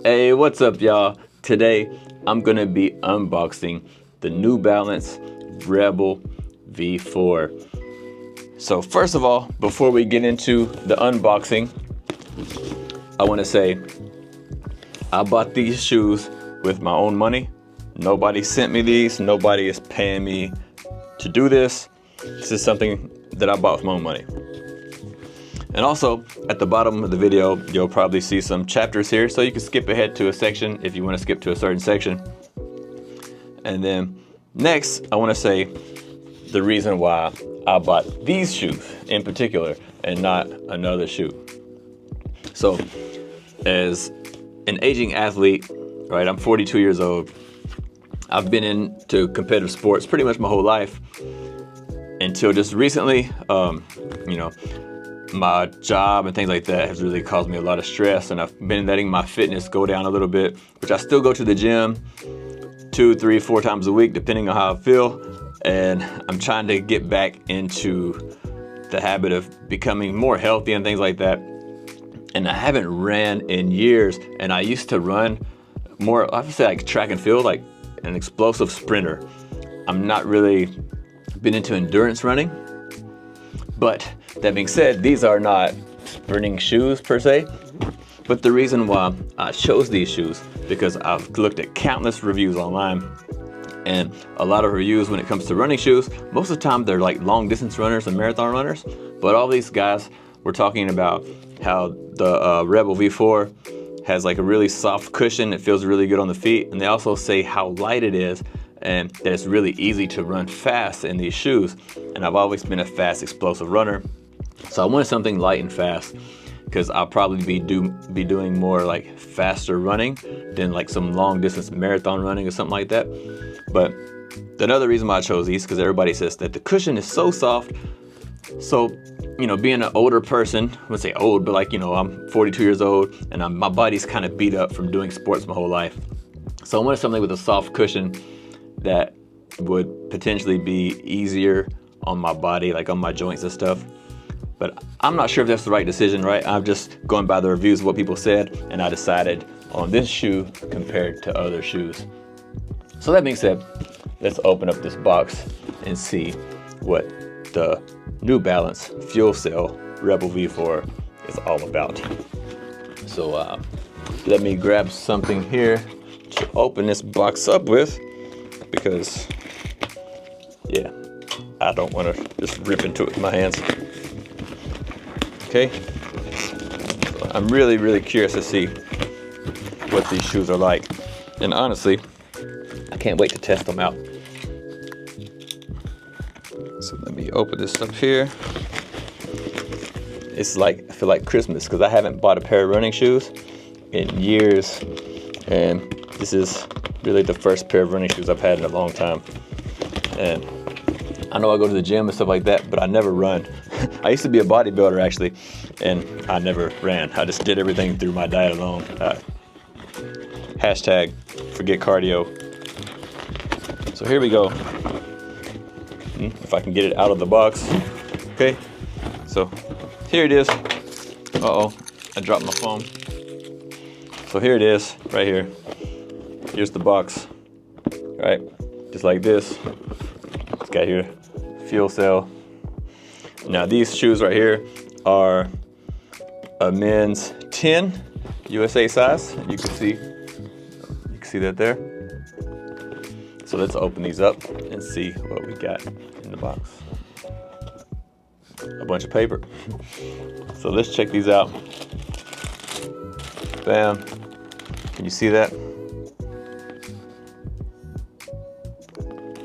Hey, what's up, y'all? Today I'm gonna be unboxing the New Balance Rebel V4. So first of all, before we get into the unboxing, I want to say I bought these shoes with my own money. Nobody sent me these. Nobody is paying me to do this. This is something that I bought with my own money. And also, at the bottom of the video, you'll probably see some chapters here, so you can skip ahead to a section if you want to skip to a certain section. And then next, I want to say the reason why I bought these shoes in particular and not another shoe. So, as an aging athlete, right, I'm 42 years old. I've been into competitive sports pretty much my whole life until just recently. My job and things like that has really caused me a lot of stress, and I've been letting my fitness go down a little bit, which I still go to the gym 2, 3, 4 times a week, depending on how I feel. And I'm trying to get back into the habit of becoming more healthy and things like that. And I haven't ran in years, and I used to run more, I would say like track and field, like an explosive sprinter. I'm not really been into endurance running. But that being said, these are not sprinting shoes per se. But the reason why I chose these shoes, because I've looked at countless reviews online, and a lot of reviews when it comes to running shoes, most of the time they're like long distance runners and marathon runners. But all these guys were talking about how the Rebel V4 has like a really soft cushion. It feels really good on the feet. And they also say how light it is and that it's really easy to run fast in these shoes. And I've always been a fast, explosive runner. So I wanted something light and fast, because I'll probably be doing more like faster running than like some long distance marathon running or something like that. But another reason why I chose these, because everybody says that the cushion is so soft. So, being an older person, I wouldn't say old, but like, I'm 42 years old, and my body's kind of beat up from doing sports my whole life. So I wanted something with a soft cushion that would potentially be easier on my body, like on my joints and stuff. But I'm not sure if that's the right decision, right? I'm just going by the reviews of what people said, and I decided on this shoe compared to other shoes. So that being said, let's open up this box and see what the New Balance Fuel Cell Rebel V4 is all about. So let me grab something here to open this box up with, because I don't want to just rip into it with my hands. Okay, so I'm really curious to see what these shoes are like, and honestly I can't wait to test them out. So let me open this up here. It's like, I feel like Christmas, because I haven't bought a pair of running shoes in years, and this is really the first pair of running shoes I've had in a long time. And I know I go to the gym and stuff like that, but I never run. I used to be a bodybuilder actually, and I never ran. I just did everything through my diet alone. Hashtag forget cardio. So here we go. If I can get it out of the box. Okay, so here it is. Uh-oh, I dropped my phone. So here it is, right here. Here's the box, right? Just like this. It's got here, fuel cell. Now these shoes right here are a men's 10 USA size. You can see that there. So let's open these up and see what we got in the box. A bunch of paper. So let's check these out. Bam. Can you see that?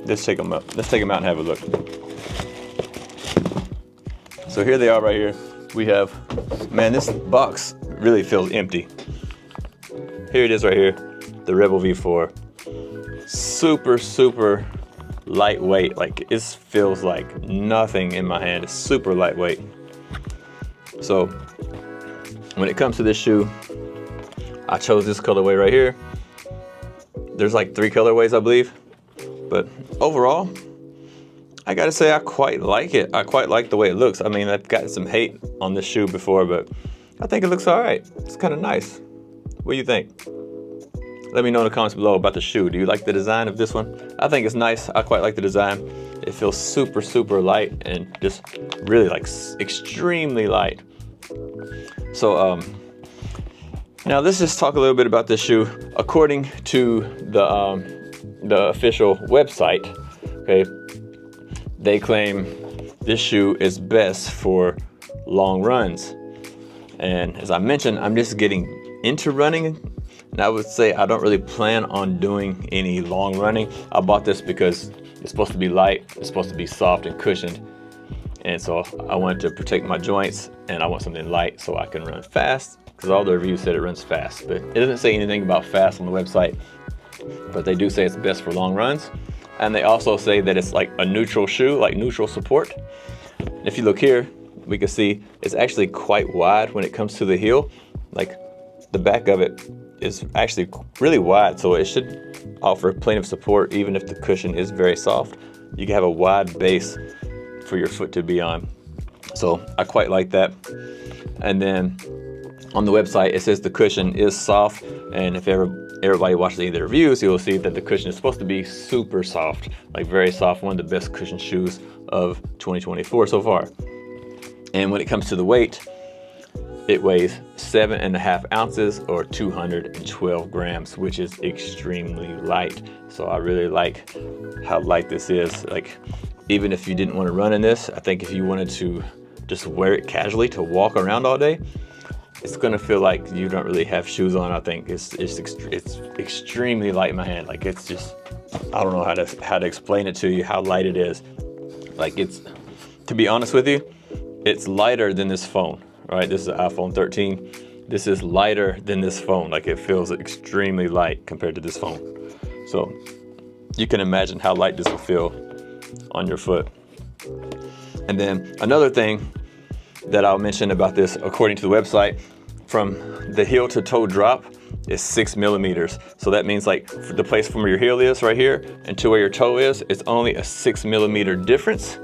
Let's take them out. Let's take them out and have a look. So here they are right here. We have, man, this box really feels empty. Here it is right here, the Rebel V4. Super lightweight. Like, it feels like nothing in my hand. It's super lightweight. So when it comes to this shoe, I chose this colorway right here. There's like 3 colorways, I believe. But overall, I gotta say I quite like it. I quite like the way it looks. I mean, I've gotten some hate on this shoe before, but I think it looks all right. It's kind of nice. What do you think? Let me know in the comments below about the shoe. Do you like the design of this one? I think it's nice. I quite like the design. It feels super, super light and just really like extremely light. So now let's just talk a little bit about this shoe. According to the official website, okay, they claim this shoe is best for long runs. And as I mentioned, I'm just getting into running, and I would say I don't really plan on doing any long running. I bought this because it's supposed to be light, it's supposed to be soft and cushioned, and so I wanted to protect my joints, and I want something light so I can run fast, because all the reviews said it runs fast, but it doesn't say anything about fast on the website. But they do say it's best for long runs, and they also say that it's like a neutral shoe, like neutral support. If you look here, we can see it's actually quite wide when it comes to the heel. Like the back of it is actually really wide, so it should offer plenty of support even if the cushion is very soft. You can have a wide base for your foot to be on. So I quite like that. And then on the website, it says the cushion is soft, and if everybody watches any of the reviews, you'll see that the cushion is supposed to be super soft, like very soft, one of the best cushion shoes of 2024 so far. And when it comes to the weight, it weighs 7.5 ounces or 212 grams, which is extremely light. So I really like how light this is. Like, even if you didn't want to run in this, I think if you wanted to just wear it casually to walk around all day, it's gonna feel like you don't really have shoes on. I think it's extremely light in my hand. Like, it's just, I don't know how to explain it to you, how light it is. Like, it's, to be honest with you, it's lighter than this phone. All right, this is an iPhone 13. This is lighter than this phone. Like, it feels extremely light compared to this phone. So you can imagine how light this will feel on your foot. And then another thing that I'll mention about this, according to the website, from the heel to toe drop is 6 millimeters. So that means like the place from where your heel is right here and to where your toe is, it's only a 6 millimeter difference,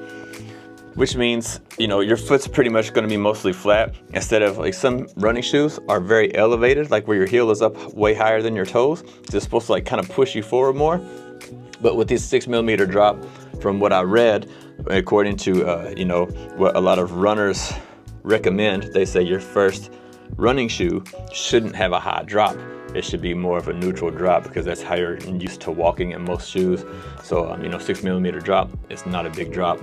which means, you know, your foot's pretty much gonna be mostly flat, instead of like some running shoes are very elevated, like where your heel is up way higher than your toes. It's supposed to like kind of push you forward more. But with this 6 millimeter drop, from what I read, according to you know, what a lot of runners recommend, they say your first running shoe shouldn't have a high drop. It should be more of a neutral drop, because that's how you're used to walking in most shoes. So you know, 6 millimeter drop, it's not a big drop.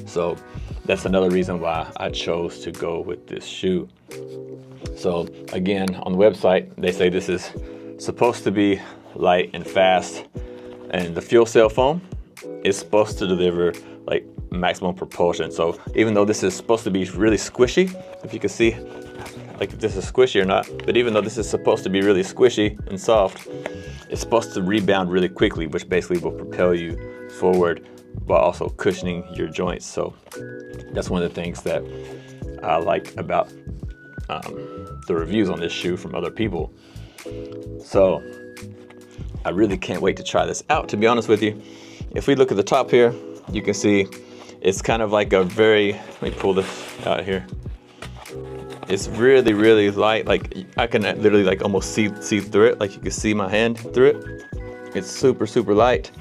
So that's another reason why I chose to go with this shoe. So again, on the website, they say this is supposed to be light and fast, and the fuel cell foam is supposed to deliver like maximum propulsion. So even though this is supposed to be really squishy, if you can see like if this is squishy or not, but even though this is supposed to be really squishy and soft, it's supposed to rebound really quickly, which basically will propel you forward while also cushioning your joints. So that's one of the things that I like about the reviews on this shoe from other people. So I really can't wait to try this out, to be honest with you. If we look at the top here, you can see it's kind of like a very, let me pull this out here. It's really, really light. Like, I can literally like almost see through it. Like, you can see my hand through it. It's super, super light.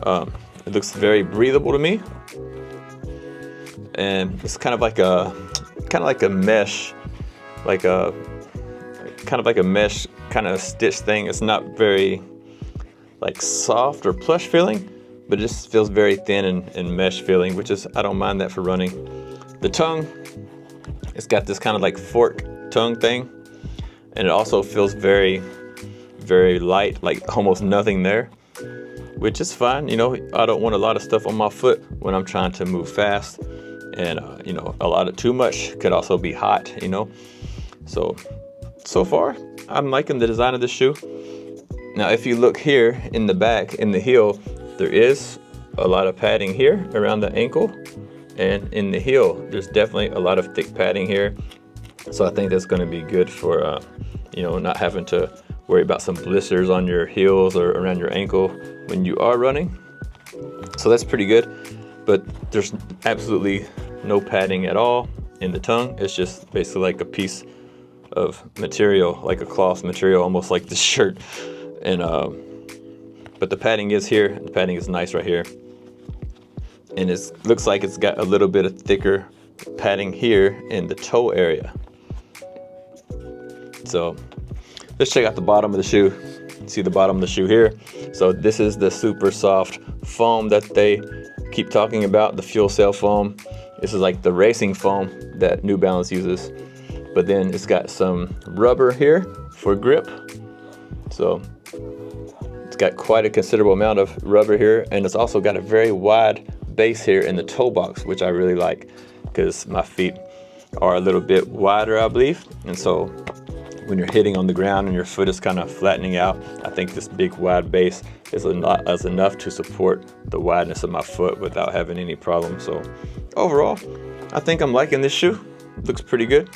It looks very breathable to me. And it's kind of like a mesh, like a kind of like a mesh kind of stitch thing. It's not very like soft or plush feeling, but it just feels very thin and mesh feeling, which is, I don't mind that for running. The tongue, it's got this kind of like fork tongue thing, and it also feels very, very light, like almost nothing there, which is fine. You know, I don't want a lot of stuff on my foot when I'm trying to move fast, and you know, a lot of too much could also be hot, you know. So far, I'm liking the design of this shoe. Now, if you look here in the back, in the heel, there is a lot of padding here around the ankle, and in the heel, there's definitely a lot of thick padding here. So I think that's going to be good for, you know, not having to worry about some blisters on your heels or around your ankle when you are running. So that's pretty good, but there's absolutely no padding at all in the tongue. It's just basically like a piece of material, like a cloth material, almost like this shirt. And but the padding is here. The padding is nice right here, and it looks like it's got a little bit of thicker padding here in the toe area. So let's check out the bottom of the shoe. See the bottom of the shoe here. So this is the super soft foam that they keep talking about, the fuel cell foam. This is like the racing foam that New Balance uses. But then it's got some rubber here for grip. So it's got quite a considerable amount of rubber here, and it's also got a very wide base here in the toe box, which I really like because my feet are a little bit wider, I believe. And so when you're hitting on the ground and your foot is kind of flattening out, I think this big wide base is enough to support the wideness of my foot without having any problems. So overall, I think I'm liking this shoe. It looks pretty good.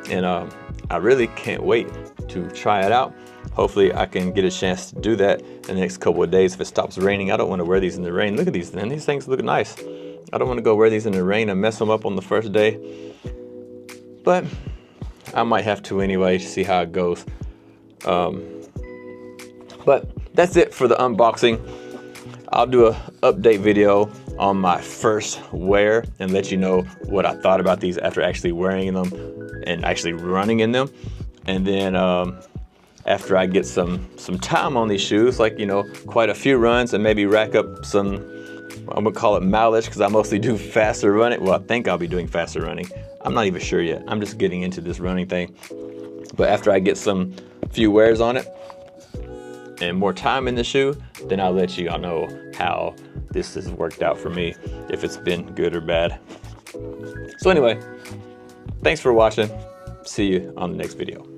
And I really can't wait to try it out. Hopefully I can get a chance to do that in the next couple of days if it stops raining. I don't want to wear these in the rain. Look at these, man. These things look nice. I don't want to go wear these in the rain and mess them up on the first day. But I might have to anyway to see how it goes. But that's it for the unboxing. I'll do an update video on my first wear and let you know what I thought about these after actually wearing them and actually running in them. And then after I get some time on these shoes, like, you know, quite a few runs, and maybe rack up some, I'm gonna call it mileage, because I mostly do faster running. Well, I think I'll be doing faster running. I'm not even sure yet. I'm just getting into this running thing. But after I get some few wears on it and more time in the shoe, then I'll let you all know how this has worked out for me, if it's been good or bad. So anyway, thanks for watching. See you on the next video.